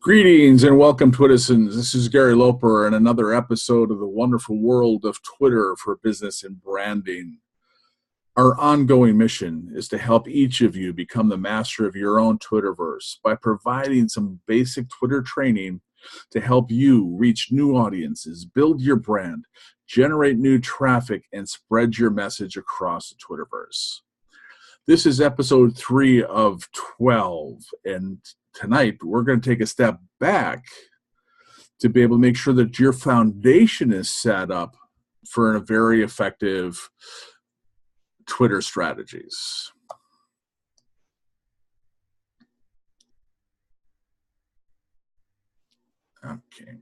Greetings and welcome, Twitizens. This is Gary Loper and another episode of the wonderful world of Twitter for business and branding. Our ongoing mission is to help each of you become the master of your own Twitterverse by providing some basic Twitter training to help you reach new audiences, build your brand, generate new traffic, and spread your message across the Twitterverse. This is episode 3 of 12, and tonight we're going to take a step back to be able to make sure that your foundation is set up for a very effective Twitter strategies. Okay.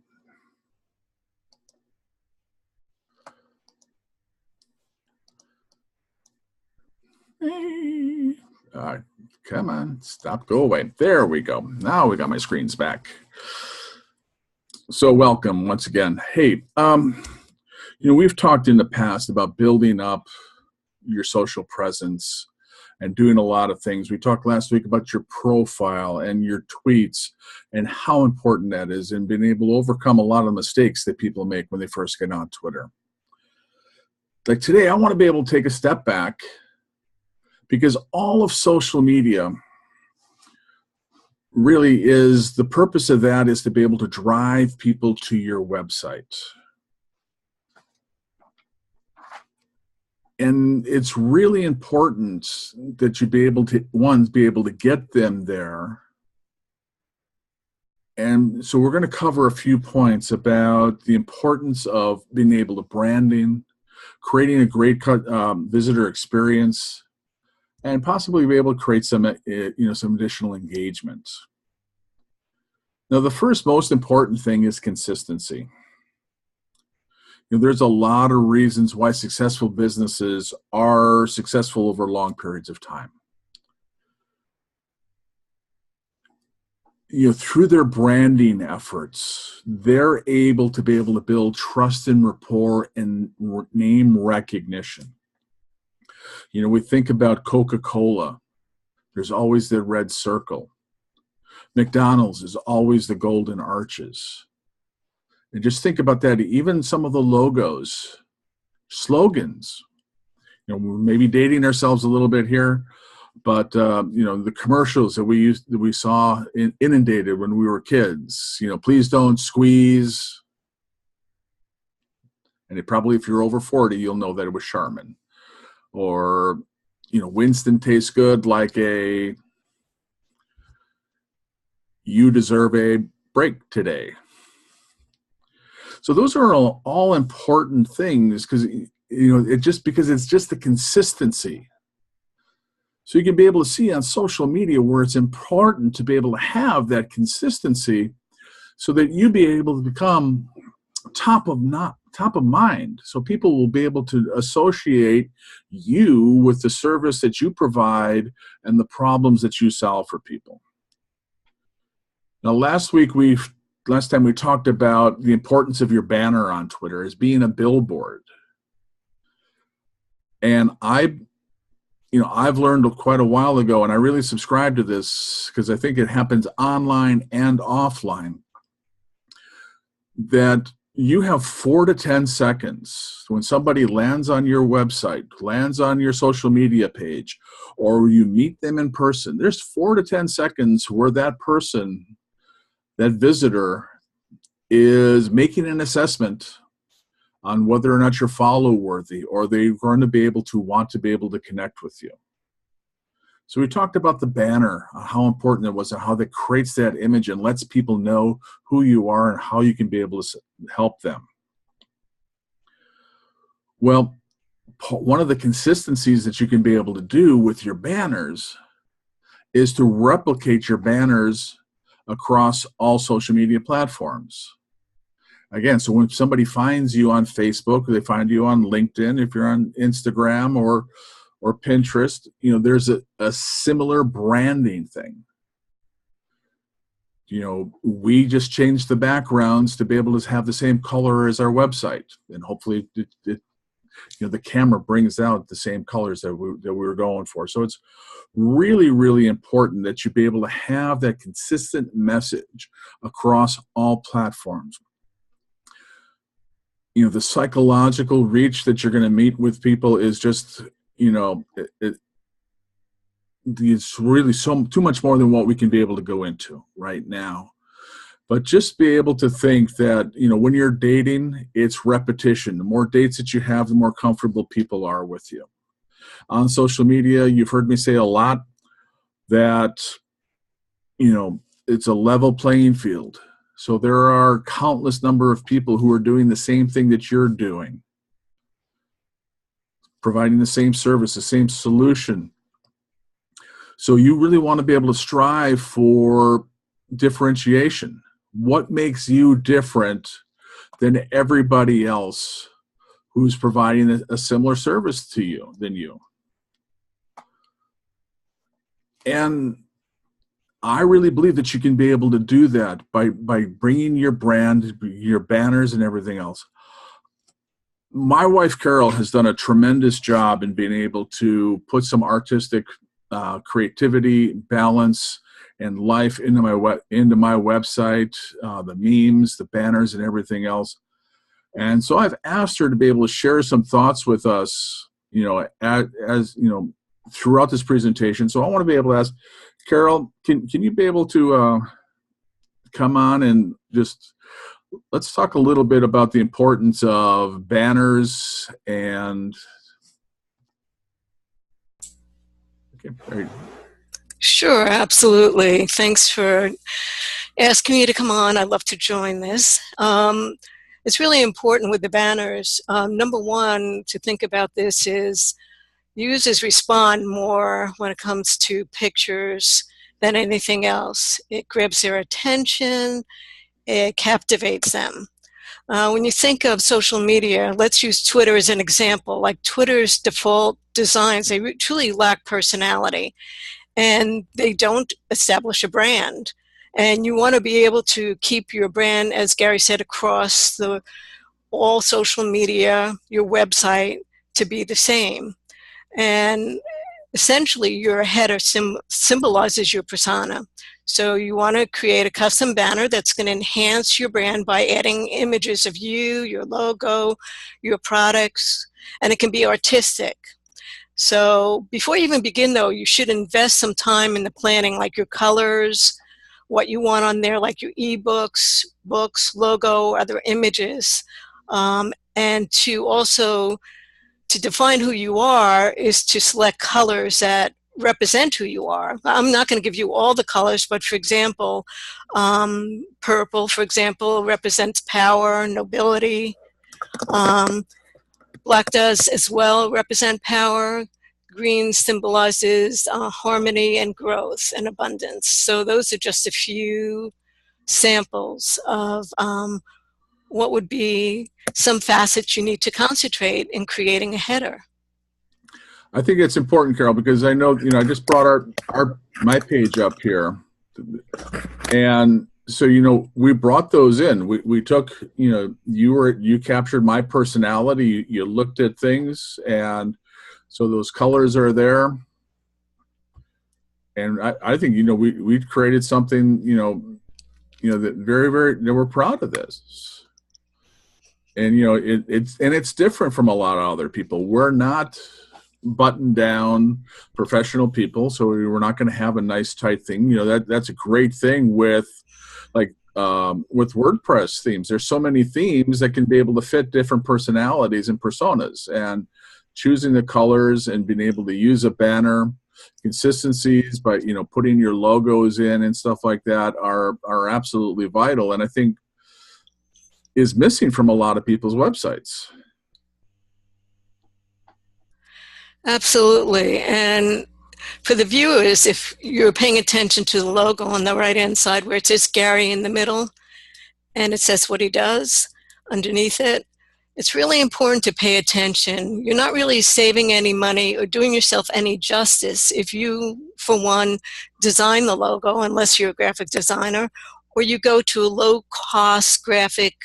Come on, stop, go away. There we go. Now we got my screens back. So welcome once again. Hey, we've talked in the past about building up your social presence and doing a lot of things. We talked last week about your profile and your tweets and how important that is and being able to overcome a lot of mistakes that people make when they first get on Twitter. Like today, I want to be able to take a step back because all of social media really is, the purpose of that is to be able to drive people to your website. And it's really important that you be able to, be able to get them there. And so we're going to cover a few points about the importance of being able to branding, creating a great visitor experience, and possibly be able to create some additional engagement. Now, the first most important thing is consistency. There's a lot of reasons why successful businesses are successful over long periods of time. Through their branding efforts, they're able to build trust and rapport and name recognition. We think about Coca-Cola. There's always the red circle. McDonald's is always the golden arches. And just think about that. Even some of the logos, slogans, we're maybe dating ourselves a little bit here, but the commercials that we saw inundated when we were kids, please don't squeeze. And if you're over 40, you'll know that it was Charmin. Or, Winston tastes good like you deserve a break today. So those are all important things because, it's just the consistency. So you can be able to see on social media where it's important to be able to have that consistency so that you be able to become top of mind. So people will be able to associate you with the service that you provide and the problems that you solve for people. Now, last time we talked about the importance of your banner on Twitter as being a billboard. And I've learned quite a while ago, and I really subscribe to this because I think it happens online and offline, that you have 4 to 10 seconds when somebody lands on your website, lands on your social media page, or you meet them in person. There's 4 to 10 seconds where that person, that visitor, is making an assessment on whether or not you're follow-worthy or they're going to be able to connect with you. So we talked about the banner, how important it was, and how that creates that image and lets people know who you are and how you can be able to help them. Well, one of the consistencies that you can be able to do with your banners is to replicate your banners across all social media platforms. Again, so when somebody finds you on Facebook, or they find you on LinkedIn, if you're on Instagram or Pinterest, there's a similar branding thing. We just changed the backgrounds to be able to have the same color as our website, and hopefully it the camera brings out the same colors that we were going for. So it's really, really important that you be able to have that consistent message across all platforms. The psychological reach that you're going to meet with people is just, it's really too much more than what we can be able to go into right now. But just be able to think that, when you're dating, it's repetition. The more dates that you have, the more comfortable people are with you. On social media, you've heard me say a lot that, it's a level playing field. So there are countless number of people who are doing the same thing that you're doing, providing the same service, the same solution. So you really want to be able to strive for differentiation. What makes you different than everybody else who's providing a similar service to you than you? And I really believe that you can be able to do that by bringing your brand, your banners, and everything else. My wife, Carol, has done a tremendous job in being able to put some artistic creativity, balance, and life into my website, the memes, the banners, and everything else. And so I've asked her to be able to share some thoughts with us, as throughout this presentation. So I want to be able to ask Carol, can you be able to come on and just let's talk a little bit about the importance of banners and Sure, absolutely. Thanks for asking me to come on. I'd love to join this. It's really important with the banners. Number one, to think about this is users respond more when it comes to pictures than anything else. It grabs their attention, it captivates them. When you think of social media, let's use Twitter as an example. Like Twitter's default designs, they truly lack personality, and they don't establish a brand. And you want to be able to keep your brand, as Gary said, across all social media, your website, to be the same. And essentially, your header symbolizes your persona. So you want to create a custom banner that's going to enhance your brand by adding images of you, your logo, your products, and it can be artistic. So before you even begin, though, you should invest some time in the planning, like your colors, what you want on there, like your ebooks, books, logo, other images, and to define who you are is to select colors that represent who you are. I'm not going to give you all the colors, but for example, purple, for example, represents power, nobility. Black does as well represent power. Green symbolizes harmony and growth and abundance. So those are just a few samples of what would be some facets you need to concentrate in creating a header. I think it's important, Carol, because I know, I just brought my page up here. And so, we brought those in. We took, you captured my personality. You looked at things, and so those colors are there. And I think, we created something, that very, very, we're proud of this. And, it's different from a lot of other people. We're not buttoned down professional people, so we're not going to have a nice tight thing. That's a great thing with WordPress themes. There's so many themes that can be able to fit different personalities and personas, and choosing the colors and being able to use a banner, consistencies by putting your logos in and stuff like that are absolutely vital, and I think is missing from a lot of people's websites. Absolutely. And for the viewers, if you're paying attention to the logo on the right-hand side where it says Gary in the middle, and it says what he does underneath it, it's really important to pay attention. You're not really saving any money or doing yourself any justice if you, for one, design the logo, unless you're a graphic designer, or you go to a low-cost graphic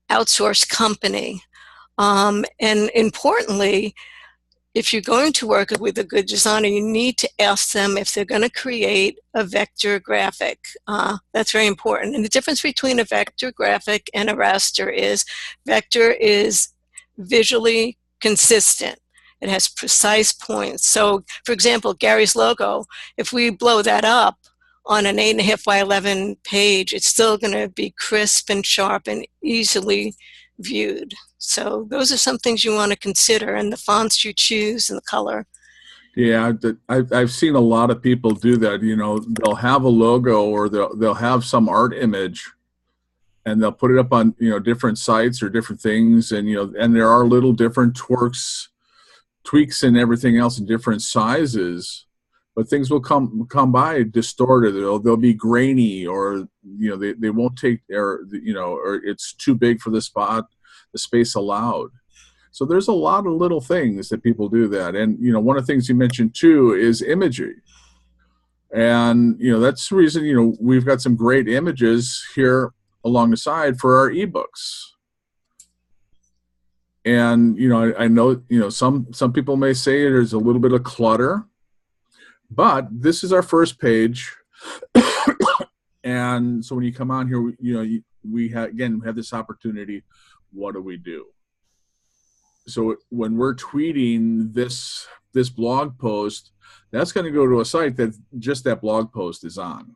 outsourced company. And importantly, if you're going to work with a good designer, you need to ask them if they're going to create a vector graphic. That's very important. And the difference between a vector graphic and a raster is vector is visually consistent. It has precise points. So, for example, Gary's logo, if we blow that up on an 8.5 by 11 page, it's still going to be crisp and sharp and easily viewed. So those are some things you want to consider, and the fonts you choose and the color. Yeah, I've seen a lot of people do that. You know, they'll have a logo or they'll have some art image, and they'll put it up on, you know, different sites or different things, and, you know, and there are little different tweaks and everything else in different sizes, but things will come by distorted. They'll be grainy, or, you know, they won't take, or, you know, or it's too big for the space allowed. So there's a lot of little things that people do that. And, you know, one of the things you mentioned too is imagery. And, you know, that's the reason, you know, we've got some great images here along the side for our ebooks. And, you know, I know, you know, some people may say there's a little bit of clutter, but this is our first page. And so when you come on here, you know, we have this opportunity. What do we do? So when we're tweeting this blog post, that's going to go to a site that just that blog post is on.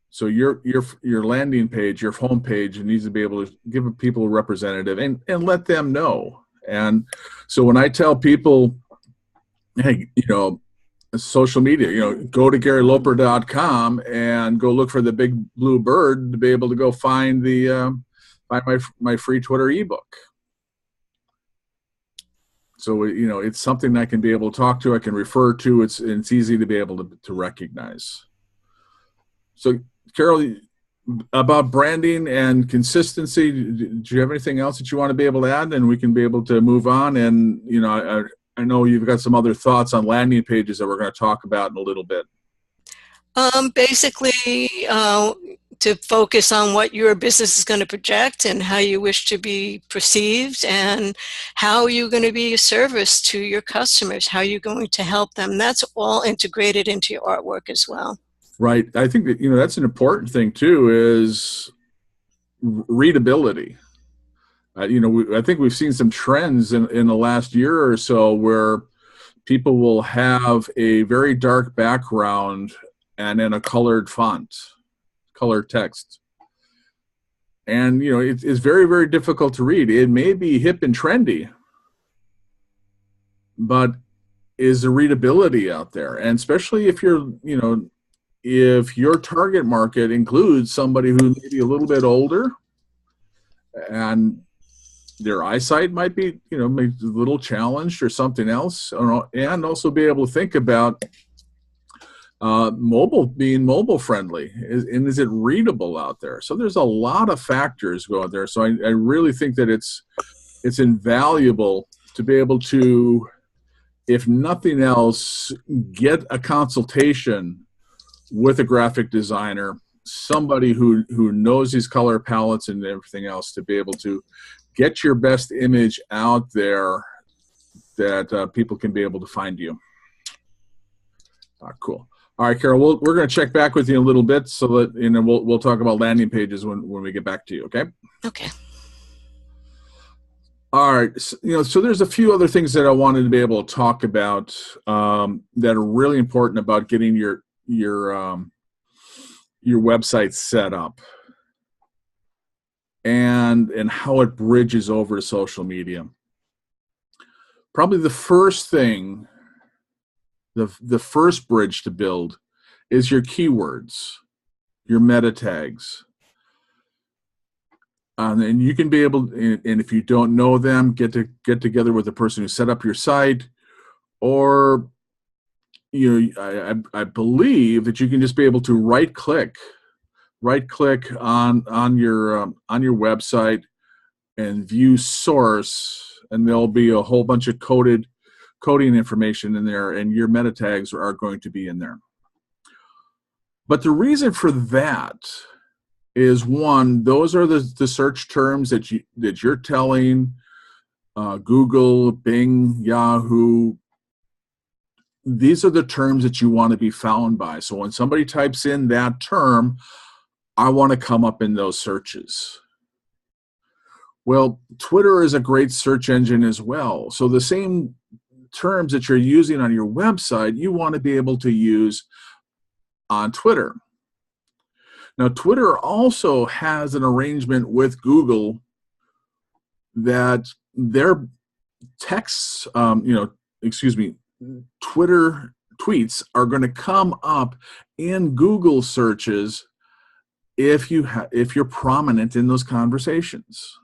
So your landing page, your home page, needs to be able to give people a representative and let them know. And so when I tell people, hey, you know, social media, you know, go to GaryLoper.com and go look for the big blue bird to be able to go find my free Twitter ebook. So, you know, it's something I can be able to talk to, I can refer to. It's easy to be able to recognize. So, Carol, about branding and consistency, do you have anything else that you want to be able to add? And we can be able to move on. And, you know, I know you've got some other thoughts on landing pages that we're going to talk about in a little bit. Basically, to focus on what your business is going to project and how you wish to be perceived, and how you're going to be a service to your customers, how you're going to help them. That's all integrated into your artwork as well. Right. I think that, you know, that's an important thing too, is readability. You know, I think we've seen some trends in the last year or so where people will have a very dark background and then a colored font, colored text. And, you know, it's very, very difficult to read. It may be hip and trendy, but is the readability out there? And especially if you're, you know, if your target market includes somebody who may be a little bit older and their eyesight might be, you know, maybe a little challenged or something else, and also be able to think about being mobile friendly, and is it readable out there? So there's a lot of factors going there. So I really think that it's invaluable to be able to, if nothing else, get a consultation with a graphic designer, somebody who knows these color palettes and everything else, to be able to get your best image out there that people can be able to find you. Cool. All right, Carol, we're going to check back with you in a little bit, so that, you know, we'll talk about landing pages when we get back to you. Okay. Okay. All right. So, you know, so there's a few other things that I wanted to be able to talk about that are really important about getting your website set up and how it bridges over to social media. Probably the first thing, the first bridge to build is your keywords, your meta tags. And you can be able, and if you don't know them, get together with the person who set up your site, or, you know, I believe that you can just be able to right click on your website and view source, and there'll be a whole bunch of coding information in there, and your meta tags are going to be in there. But the reason for that is one, those are the search terms that you're telling Google, Bing, Yahoo. These are the terms that you want to be found by. So when somebody types in that term, I want to come up in those searches. Well, Twitter is a great search engine as well. So the same terms that you're using on your website, you want to be able to use on Twitter. Now, Twitter also has an arrangement with Google that their texts, Twitter tweets are going to come up in Google searches if you're prominent in those conversations.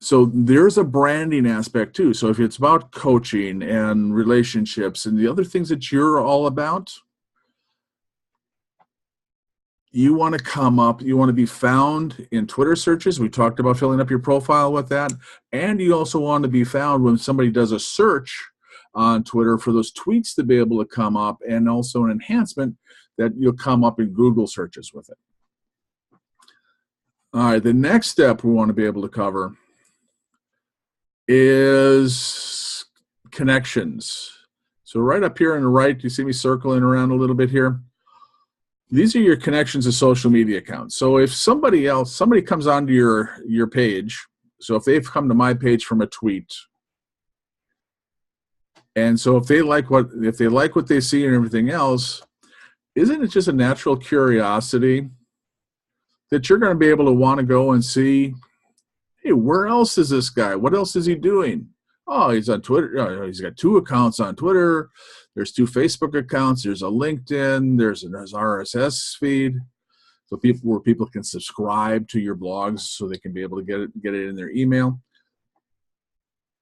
So there's a branding aspect too. So if it's about coaching and relationships and the other things that you're all about, you want to come up, you want to be found in Twitter searches. We talked about filling up your profile with that. And you also want to be found when somebody does a search on Twitter for those tweets to be able to come up, and also an enhancement that you'll come up in Google searches with it. All right, the next step we want to be able to cover is connections. So right up here on the right, you see me circling around a little bit here. These are your connections to social media accounts. So if somebody comes onto your page, so if they've come to my page from a tweet, and so if they like what they see and everything else, isn't it just a natural curiosity that you're going to be able to want to go and see, hey, where else is this guy? What else is he doing? Oh, he's on Twitter. He's got 2 accounts on Twitter. There's 2 Facebook accounts. There's a LinkedIn. There's an RSS feed, so people can subscribe to your blogs, so they can be able to get it in their email.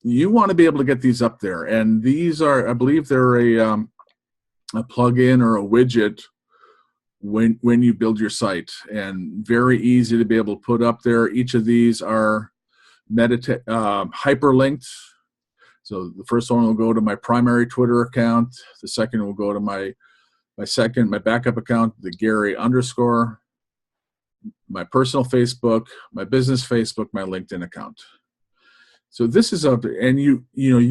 You want to be able to get these up there, and these are, I believe, they're a plugin or a widget when you build your site, and very easy to be able to put up there. Each of these are hyperlinked. So the first one will go to my primary Twitter account. The second will go to my backup account, the Gary _, my personal Facebook, my business Facebook, my LinkedIn account. So this is up, and you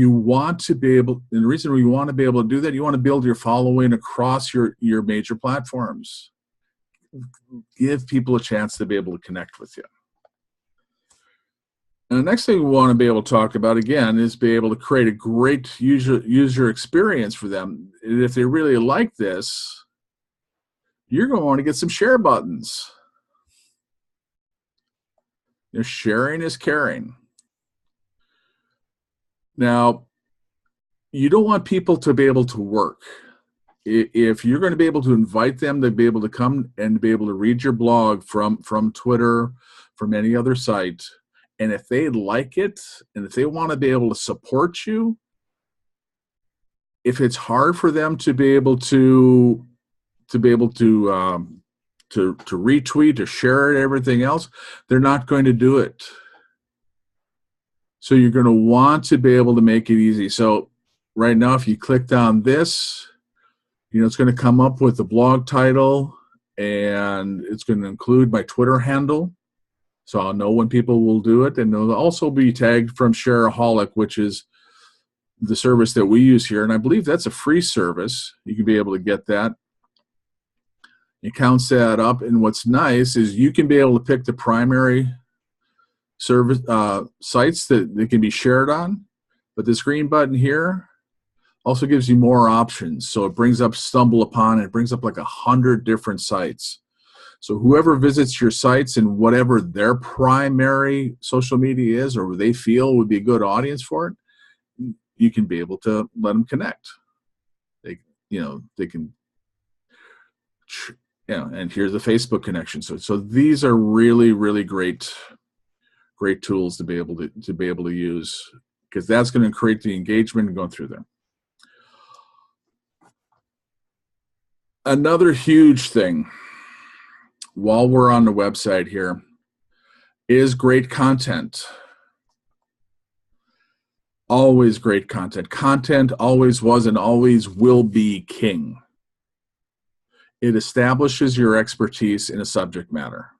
want to be able, and the reason you want to be able to do that, you want to build your following across your major platforms. Give people a chance to be able to connect with you. And the next thing we want to be able to talk about, again, is be able to create a great user experience for them. And if they really like this, you're going to want to get some share buttons. Sharing is caring. Now, you don't want people to be able to work. If you're going to be able to invite them to be able to come and be able to read your blog from Twitter, from any other site, and if they like it, and if they want to be able to support you, if it's hard for them to be able to retweet or share it, everything else, they're not going to do it. So you're going to want to be able to make it easy. So right now, if you clicked on this, it's going to come up with the blog title, and it's going to include my Twitter handle. So I'll know when people will do it, and it'll also be tagged from Shareaholic, which is the service that we use here. And I believe that's a free service. You can be able to get that. It counts that up. And what's nice is you can be able to pick the primary service sites that they can be shared on. But this green button here also gives you more options. So it brings up StumbleUpon. It brings up like 100 different sites. So whoever visits your sites and whatever their primary social media is, or they feel would be a good audience for it, you can be able to let them connect. They can, and here's the Facebook connection. So these are really, really great tools to be able to use, because that's going to create the engagement and going through there. Another huge thing while we're on the website here is great content. Always great content. Content always was and always will be king. It establishes your expertise in a subject matter.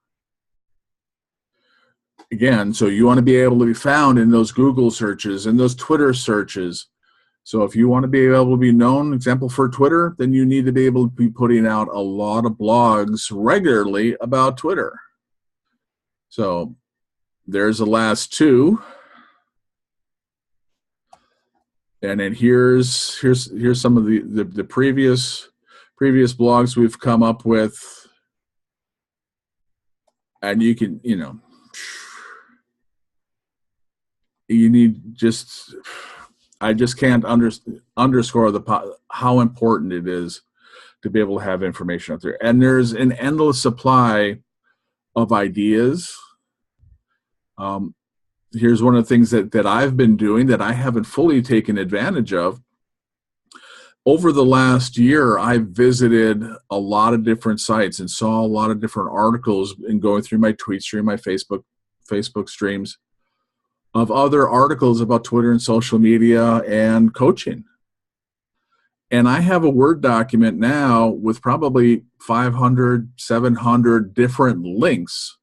Again, so you want to be able to be found in those Google searches and those Twitter searches. So if you want to be able to be known, example for Twitter, then you need to be able to be putting out a lot of blogs regularly about Twitter. So there's the last two. And then here's some of the previous blogs we've come up with. And you can, you need just, I just can't underscore how important it is to be able to have information out there. And there's an endless supply of ideas. Here's one of the things that I've been doing that I haven't fully taken advantage of. Over the last year, I visited a lot of different sites and saw a lot of different articles and going through my tweet stream, my Facebook streams of other articles about Twitter and social media and coaching. And I have a Word document now with probably 500, 700 different links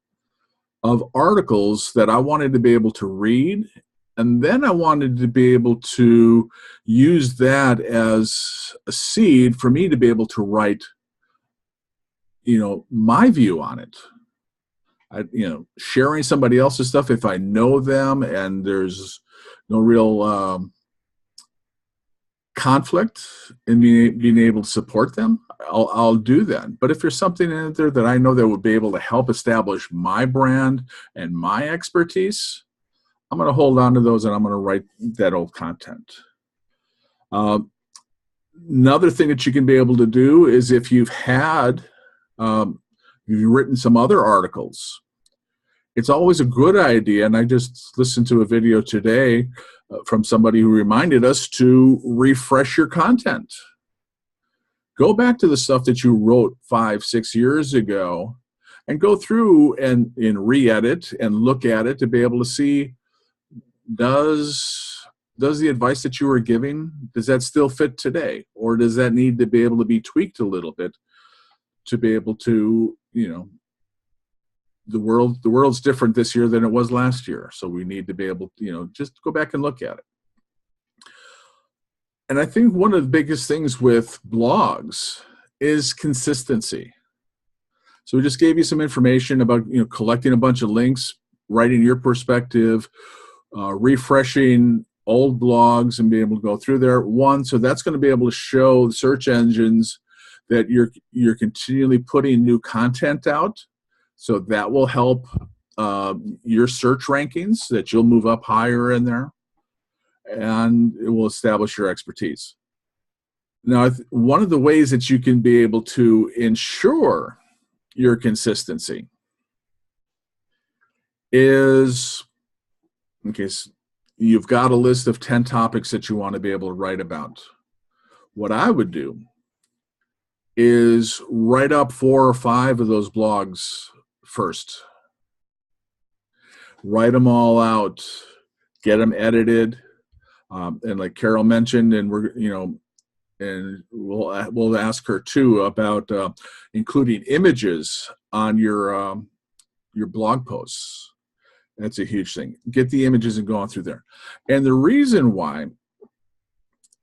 of articles that I wanted to be able to read. And then I wanted to be able to use that as a seed for me to be able to write, my view on it. Sharing somebody else's stuff if I know them and there's no real conflict in being able to support them, I'll do that. But if there's something in there that I know that would be able to help establish my brand and my expertise, I'm going to hold on to those and I'm going to write that old content. Another thing that you can be able to do is if you've written some other articles, it's always a good idea, and I just listened to a video today from somebody who reminded us to refresh your content. Go back to the stuff that you wrote 5-6 years ago and go through and re-edit and look at it to be able to see, does the advice that you were giving, does that still fit today? Or does that need to be able to be tweaked a little bit to be able to, the world's different this year than it was last year. So we need to be able to, just go back and look at it. And I think one of the biggest things with blogs is consistency. So we just gave you some information about, collecting a bunch of links, writing your perspective, refreshing old blogs and being able to go through there. So that's going to be able to show search engines that you're continually putting new content out. So that will help your search rankings, that you'll move up higher in there, and it will establish your expertise. Now, one of the ways that you can be able to ensure your consistency is, in case you've got a list of 10 topics that you want to be able to write about. What I would do is write up 4 or 5 of those blogs first. Write them all out, get them edited, and like Carol mentioned, and and we'll ask her too about including images on your blog posts. That's a huge thing. Get the images and go on through there. And the reason why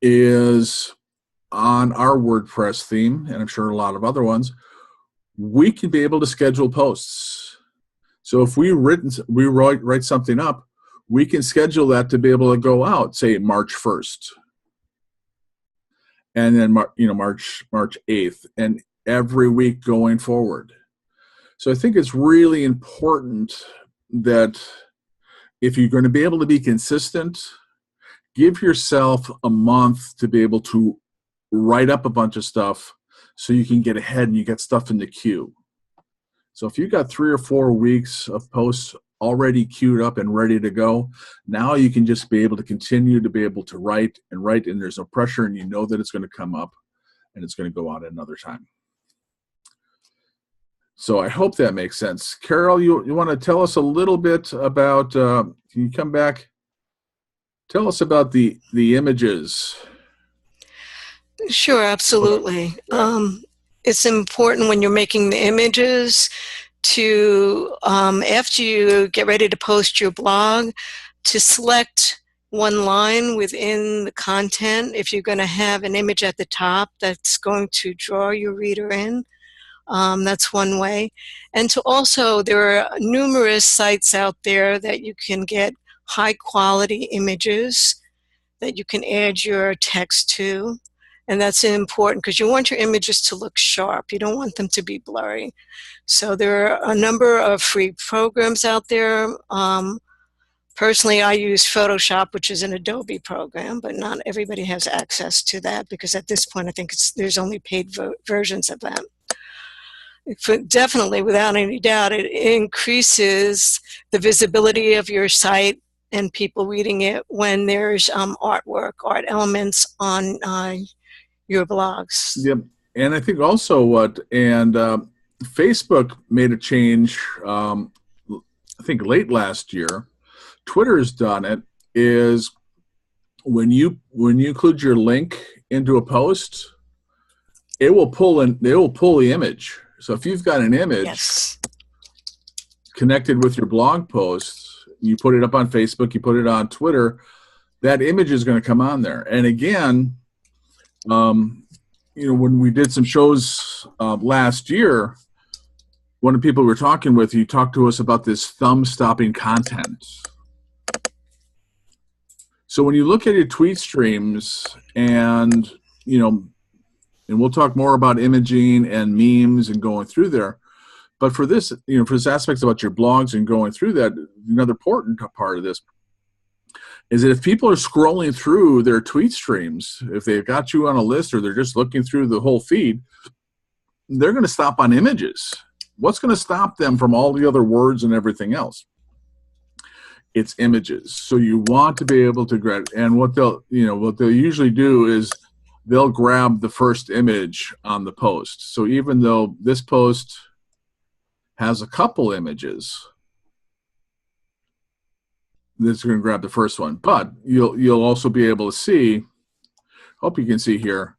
is on our WordPress theme, and I'm sure a lot of other ones, we can be able to schedule posts. So if we write something up, we can schedule that to be able to go out, say March 1st, and then March 8th, and every week going forward. So I think it's really important that if you're going to be able to be consistent, give yourself a month to be able to write up a bunch of stuff so you can get ahead and you get stuff in the queue. So if you've got 3 or 4 weeks of posts already queued up and ready to go, now you can just be able to continue to be able to write, and there's no pressure, and you know that it's going to come up and it's going to go out at another time. So I hope that makes sense. Carol, you want to tell us a little bit about, can you come back? Tell us about the images. Sure, absolutely. Yeah. it's important when you're making the images to, after you get ready to post your blog, to select one line within the content. If you're going to have an image at the top that's going to draw your reader in, that's one way. And to also, there are numerous sites out there that you can get high quality images that you can add your text to. And that's important because you want your images to look sharp. You don't want them to be blurry. So there are a number of free programs out there. Personally, I use Photoshop, which is an Adobe program, but not everybody has access to that because at this point I think there's only paid versions of that. Definitely, without any doubt, it increases the visibility of your site and people reading it when there's artwork, art elements on your blogs. Yep. And I think also Facebook made a change, I think late last year. Twitter's done it, is when you include your link into a post, it will pull the image. So if you've got an image Yes. connected with your blog post, you put it up on Facebook, you put it on Twitter, that image is going to come on there. And again, when we did some shows last year, one of the people we were talking with, he talked to us about this thumb-stopping content. So when you look at your tweet streams and we'll talk more about imaging and memes and going through there, but for this, for this aspects about your blogs and going through that, another important part of this is that if people are scrolling through their tweet streams, if they've got you on a list or they're just looking through the whole feed, they're going to stop on images. What's going to stop them from all the other words and everything else? It's images. So you want to be able to grab, and what they'll usually do is they'll grab the first image on the post. So even though this post has a couple images, this is going to grab the first one. But you'll also be able to see, hope you can see here,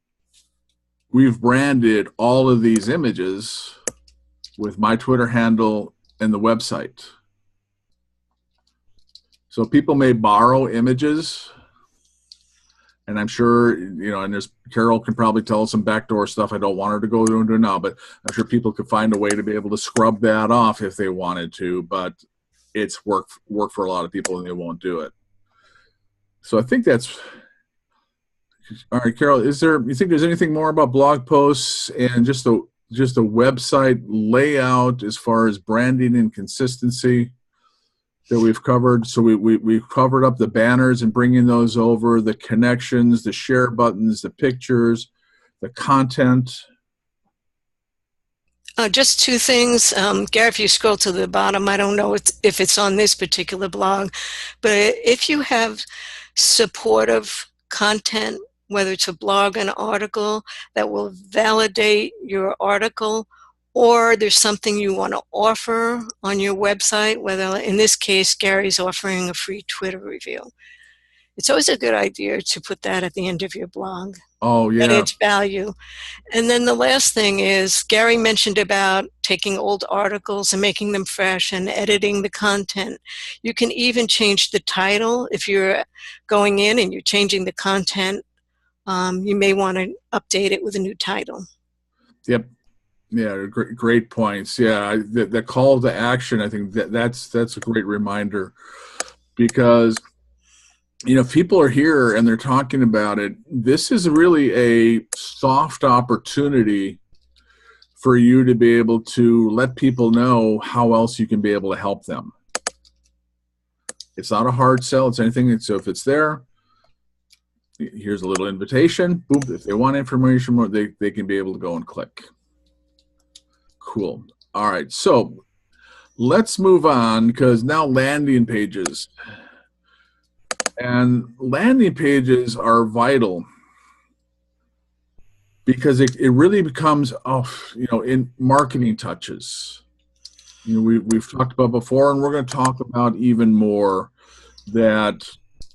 we've branded all of these images with my Twitter handle and the website. So people may borrow images, and I'm sure, and there's Carol can probably tell us some backdoor stuff I don't want her to go into now, but I'm sure people could find a way to be able to scrub that off if they wanted to, but it's work for a lot of people and they won't do it. So I think that's all right. Carol, you think there's anything more about blog posts and just a website layout as far as branding and consistency that we've covered? So we've covered up the banners and bringing those over, the connections, the share buttons, the pictures, the content. Just two things. Gary, if you scroll to the bottom, I don't know if it's on this particular blog, but if you have supportive content, whether it's a blog, an article that will validate your article, or there's something you want to offer on your website, whether in this case, Gary's offering a free Twitter review. It's always a good idea to put that at the end of your blog. Oh, yeah. That adds value. And then the last thing is, Gary mentioned about taking old articles and making them fresh and editing the content. You can even change the title. If you're going in and you're changing the content, you may want to update it with a new title. Yep. Yeah, great points. Yeah, the call to action, I think that's a great reminder, because if people are here and they're talking about it, this is really a soft opportunity for you to be able to let people know how else you can be able to help them. It's not a hard sell. It's anything. So if it's there, here's a little invitation. Boom. If they want information more, they can be able to go and click. Cool. All right. So let's move on, because now landing pages. And landing pages are vital, because it really becomes, in marketing touches. We've talked about before, and we're going to talk about even more, that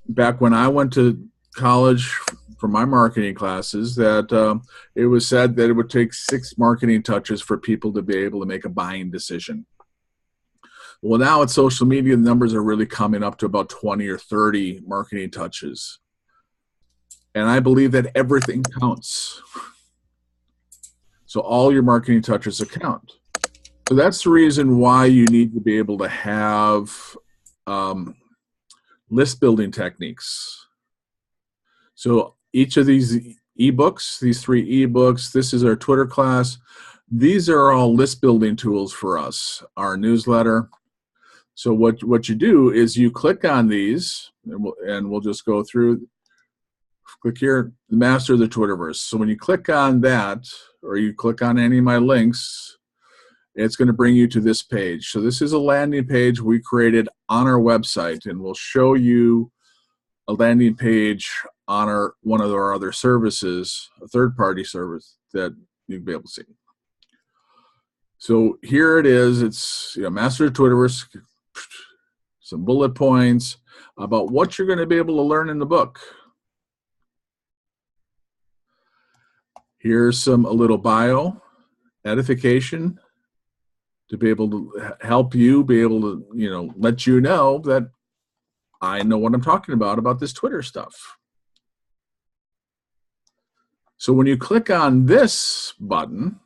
back when I went to college from my marketing classes that it was said that it would take 6 marketing touches for people to be able to make a buying decision. Well, now with social media, the numbers are really coming up to about 20 or 30 marketing touches. And I believe that everything counts. So all your marketing touches account. So that's the reason why you need to be able to have list building techniques. So each of these ebooks, these 3 ebooks, this is our Twitter class. These are all list building tools for us, our newsletter. So what you do is you click on these, and we'll just go through. Click here, the master of the Twitterverse. So when you click on that, or you click on any of my links, it's going to bring you to this page. So this is a landing page we created on our website, and we'll show you a landing page on one of our other services, a third-party service that you'll be able to see. So here it is. It's master of Twitterverse, some bullet points about what you're going to be able to learn in the book. Here's a little bio, edification, to be able to help you be able to, let you know that I know what I'm talking about this Twitter stuff. So when you click on this button,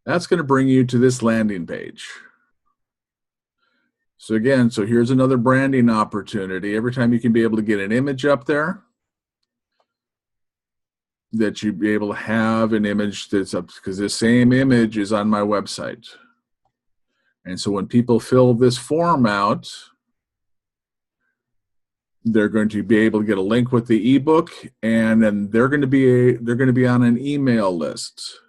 that's going to bring you to this landing page. So again, here's another branding opportunity. Every time you can be able to get an image up there, that you'd be able to have an image that's up, because this same image is on my website. And so when people fill this form out, they're going to be able to get a link with the ebook, and then they're going to be on an email list.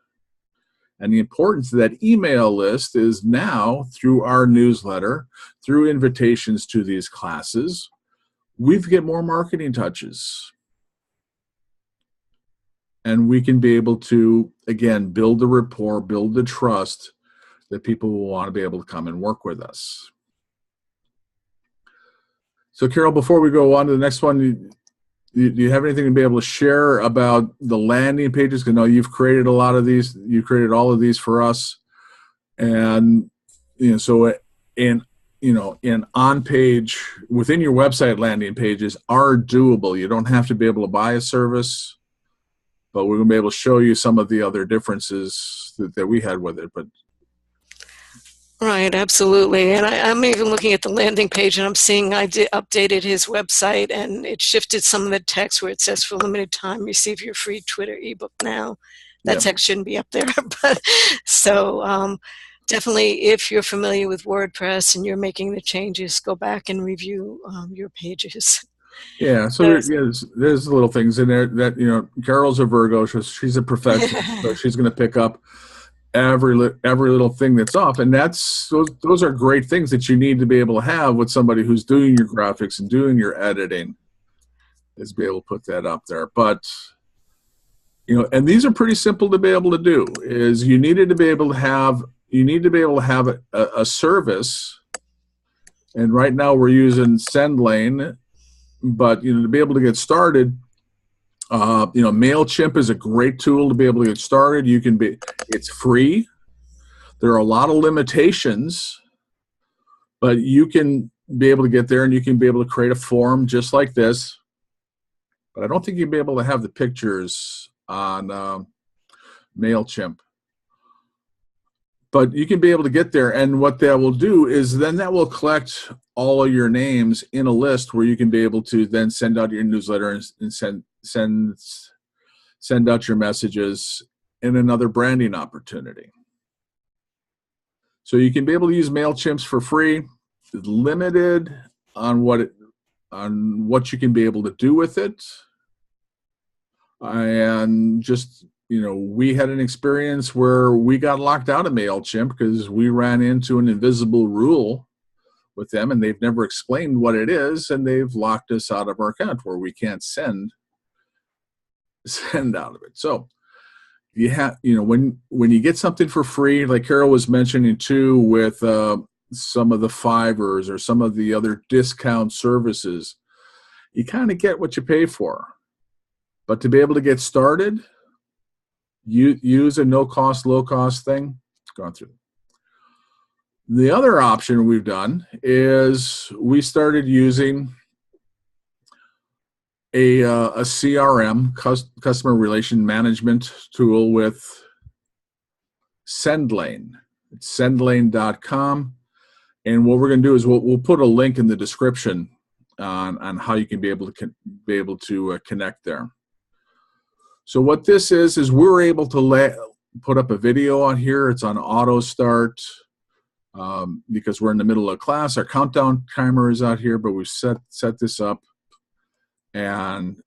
And the importance of that email list is now through our newsletter, through invitations to these classes, we get more marketing touches. And we can be able to, again, build the rapport, build the trust that people will want to be able to come and work with us. So, Carol, before we go on to the next one, do you have anything to be able to share about the landing pages? Because I know you've created a lot of these. You created all of these for us, and so in on-page within your website, landing pages are doable. You don't have to be able to buy a service, but we're going to be able to show you some of the other differences that we had with it. But right, absolutely. And I'm even looking at the landing page, and I'm seeing I updated his website, and it shifted some of the text where it says, for limited time, receive your free Twitter ebook now. That text shouldn't be up there. But so definitely, if you're familiar with WordPress and you're making the changes, go back and review your pages. Yeah, so there's little things in there that, Carol's a Virgo, she's a professional, so she's going to pick up every little thing that's off, and those are great things that you need to be able to have with somebody who's doing your graphics and doing your editing, is be able to put that up there. But and these are pretty simple to be able to do. Is you need to be able to have a service, and right now we're using SendLane, but to be able to get started. MailChimp is a great tool to be able to get started. It's free. There are a lot of limitations, but you can be able to get there, and you can be able to create a form just like this. But I don't think you'll be able to have the pictures on MailChimp. But you can be able to get there, and what that will do is then that will collect all of your names in a list where you can be able to then send out your newsletter and send out your messages in another branding opportunity. So you can be able to use MailChimp for free. It's limited on what you can be able to do with it. And just we had an experience where we got locked out of MailChimp because we ran into an invisible rule with them, and they've never explained what it is, and they've locked us out of our account where we can't send out of it. So you have, when you get something for free, like Carol was mentioning too, with some of the Fivers or some of the other discount services, you kind of get what you pay for. But to be able to get started, you use a no-cost, low-cost thing. Going through. The other option we've done is we started using a CRM, customer relation management tool with SendLane. It's sendlane.com. And what we're going to do is we'll put a link in the description on how you can be able to connect there. So what this is we're able to put up a video on here. It's on auto start because we're in the middle of class. Our countdown timer is out here, but we've set this up, and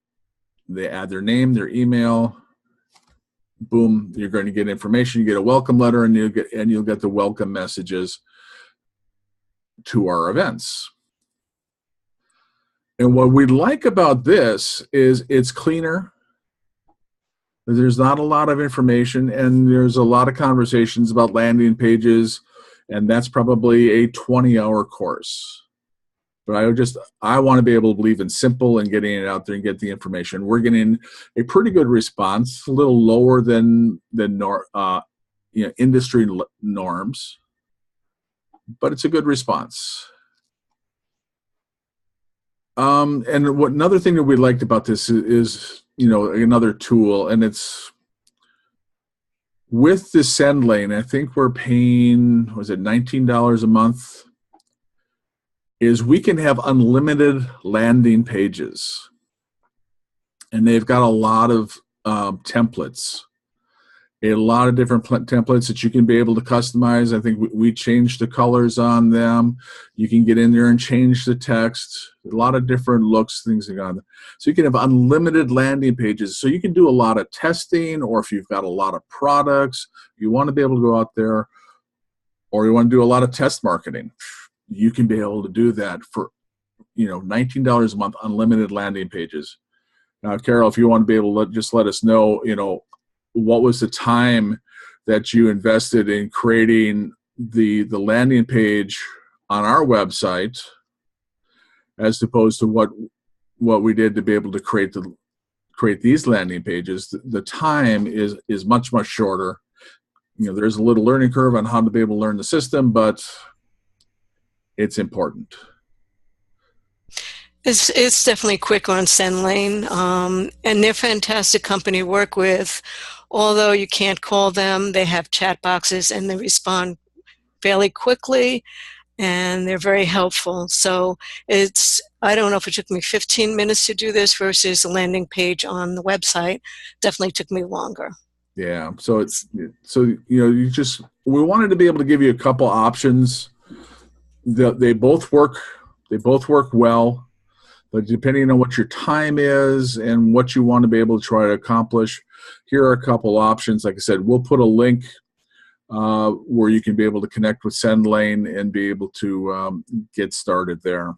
they add their name, their email. Boom! You're going to get information. You get a welcome letter, and you'll get the welcome messages to our events. And what we like about this is it's cleaner. There's not a lot of information, and there's a lot of conversations about landing pages, and that's probably a 20-hour course. But I want to be able to believe in simple and getting it out there and get the information. We're getting a pretty good response, a little lower than industry norms, but it's a good response. And another thing that we liked about this is another tool, and it's with the SendLane. I think we're paying, was it $19 a month? Is we can have unlimited landing pages, and they've got a lot of templates, a lot of different templates that you can be able to customize. I think we changed the colors on them. You can get in there and change the text. A lot of different looks, things like that. So you can have unlimited landing pages. So you can do a lot of testing, or if you've got a lot of products, you want to be able to go out there, or you want to do a lot of test marketing. You can be able to do that for $19 a month, unlimited landing pages. Now, Carol, if you want to be able to just let us know, what was the time that you invested in creating the landing page on our website, as opposed to what we did to be able to create these landing pages. The time is much shorter. There's a little learning curve on how to be able to learn the system, but it's important. It's definitely quick on SendLane, and they're a fantastic company to work with. Although you can't call them, they have chat boxes, and they respond fairly quickly, and they're very helpful. So I don't know if it took me 15 minutes to do this versus a landing page on the website. Definitely took me longer. Yeah. So we wanted to be able to give you a couple options. They both work well, but depending on what your time is and what you want to be able to try to accomplish, here are a couple options. Like I said, we'll put a link where you can be able to connect with SendLane and be able to get started there.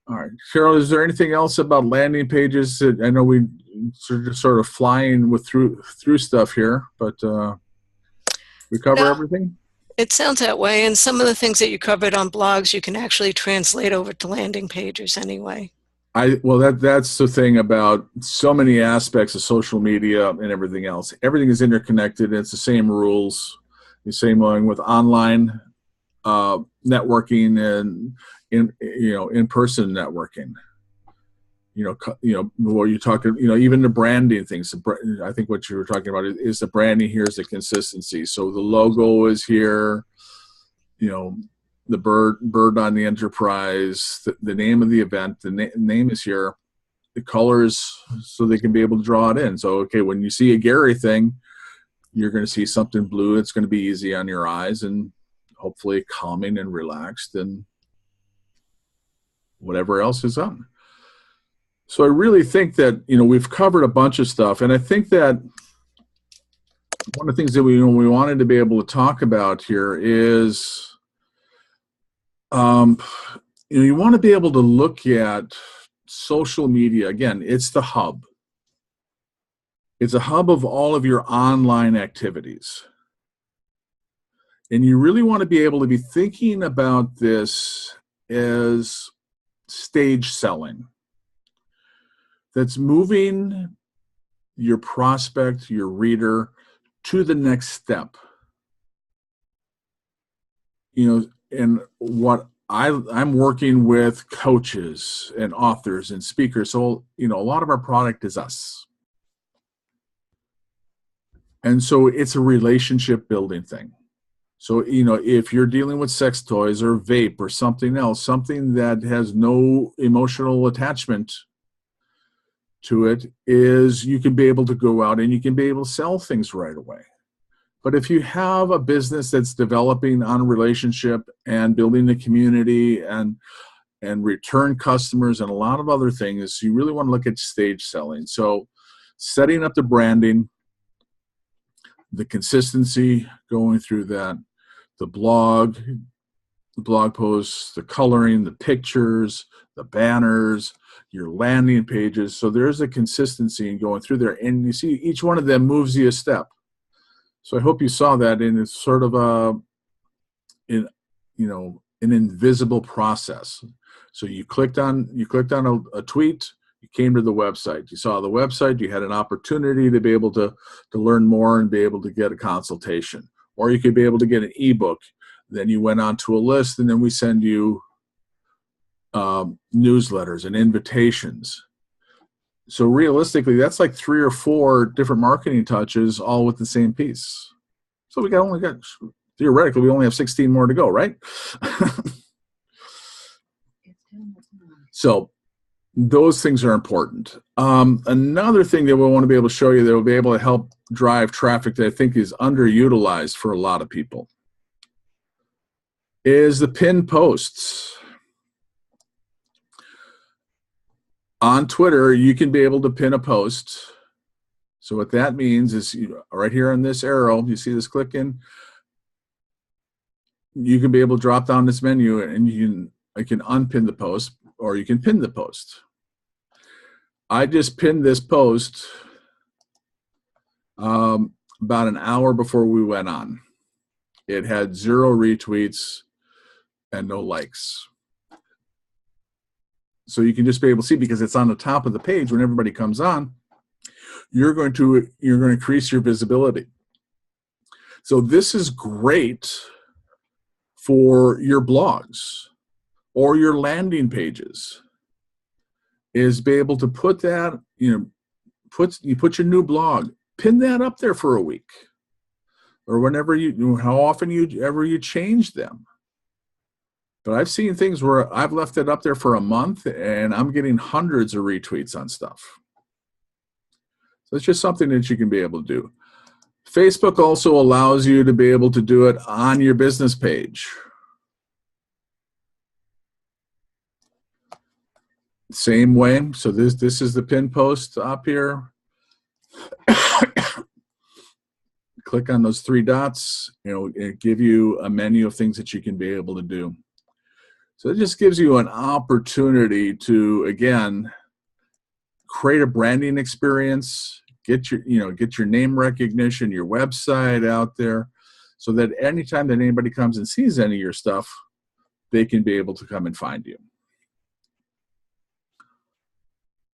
All right, Cheryl, is there anything else about landing pages? I know we sort of flying through stuff here, but we cover everything? It sounds that way, and some of the things that you covered on blogs, you can actually translate over to landing pages anyway. That's the thing about so many aspects of social media and everything else. Everything is interconnected. It's the same rules, the same one with online networking and in-person networking. Where you're talking, even the branding things. I think what you were talking about is the branding. Here's the consistency. So the logo is here. The bird on the enterprise, the name of the event, the name is here. The colors, so they can be able to draw it in. So, okay, when you see a Gary thing, you're going to see something blue. It's going to be easy on your eyes and hopefully calming and relaxed and whatever else is on. So I really think that, we've covered a bunch of stuff. And I think that one of the things that we wanted to be able to talk about here is, you want to be able to look at social media. Again, it's the hub. It's a hub of all of your online activities. And you really want to be able to be thinking about this as stage selling. that's moving your prospect, your reader, to the next step. And what I'm working with coaches and authors and speakers. So, a lot of our product is us. And so it's a relationship building thing. So, if you're dealing with sex toys or vape or something else, something that has no emotional attachment to it, is you can be able to go out and you can be able to sell things right away. But if you have a business that's developing on a relationship and building the community and return customers and a lot of other things, you really want to look at stage selling. So setting up the branding, the consistency, going through that, the blog posts, the coloring, the pictures, the banners, your landing pages. So there's a consistency in going through there. And you see each one of them moves you a step. So I hope you saw that, and it's sort of an invisible process. So you clicked on a tweet, you came to the website, you saw the website, you had an opportunity to be able to learn more and be able to get a consultation, or you could be able to get an ebook. Then you went on to a list, and then we send you newsletters and invitations. So realistically, that's like 3 or 4 different marketing touches, all with the same piece. So theoretically, we only have 16 more to go, right? So those things are important. Another thing that we want to be able to show you that will be able to help drive traffic that I think is underutilized for a lot of people is the pinned posts. On Twitter, you can be able to pin a post. So what that means is, right here on this arrow, you see this clicking, you can be able to drop down this menu and I can unpin the post, or you can pin the post. I just pinned this post about an hour before we went on. It had 0 retweets and no likes. So you can just be able to see, because it's on the top of the page when everybody comes on, you're going to increase your visibility. So this is great for your blogs or your landing pages, is be able to put that, you put your new blog, pin that up there for a week, or whenever how often you change them. But I've seen things where I've left it up there for a month and I'm getting hundreds of retweets on stuff. So it's just something that you can be able to do. Facebook also allows you to be able to do it on your business page. Same way. So this is the pin post up here. Click on those 3 dots. It give you a menu of things that you can be able to do. So it just gives you an opportunity to, again, create a branding experience, get your name recognition, your website out there, so that anytime that anybody comes and sees any of your stuff, they can be able to come and find you.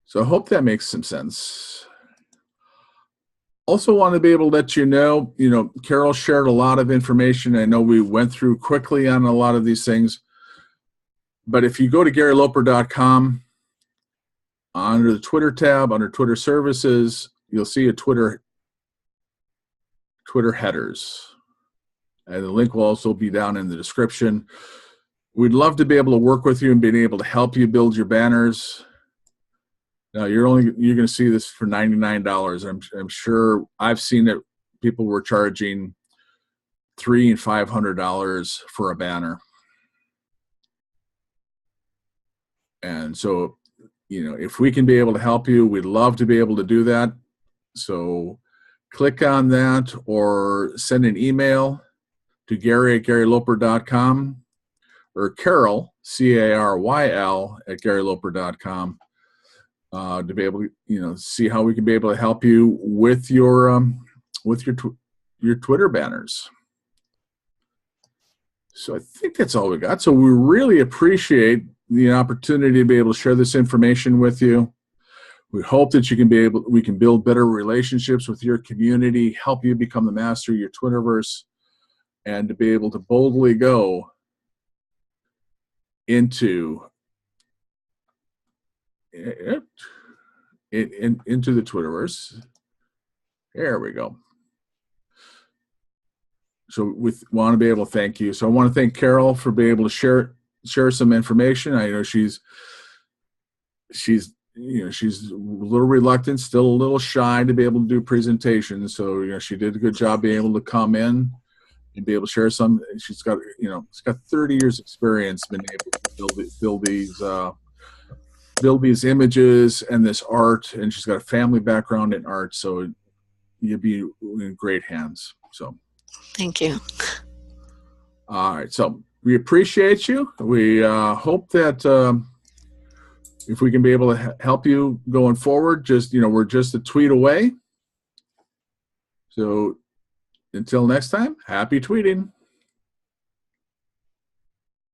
So I hope that makes some sense. Also want to be able to let you know, Carol shared a lot of information. I know we went through quickly on a lot of these things. But if you go to GaryLoper.com, under the Twitter tab, under Twitter services, you'll see a Twitter headers. And the link will also be down in the description. We'd love to be able to work with you and being able to help you build your banners. Now, you're going to see this for $99. I'm sure I've seen it. People were charging $300 and $500 for a banner. And so, if we can be able to help you, we'd love to be able to do that. So click on that or send an email to Gary@GaryLoper.com or Carol, Caryl, at GaryLoper.com to be able to, see how we can be able to help you with your Twitter banners. So I think that's all we got. So we really appreciate the opportunity to be able to share this information with you. We hope that we can build better relationships with your community, help you become the master of your Twitterverse, and to be able to boldly go into it, into the Twitterverse. There we go. So we want to be able to thank you. So I want to thank Carol for being able to share some information. I know she's a little reluctant, still a little shy to be able to do presentations. So she did a good job being able to come in and be able to share some. She's got 30 years experience being able to build these images and this art, and she's got a family background in art, so you'd be in great hands. So thank you. All right, so we appreciate you. We hope that if we can be able to help you going forward, we're just a tweet away. So until next time, happy tweeting.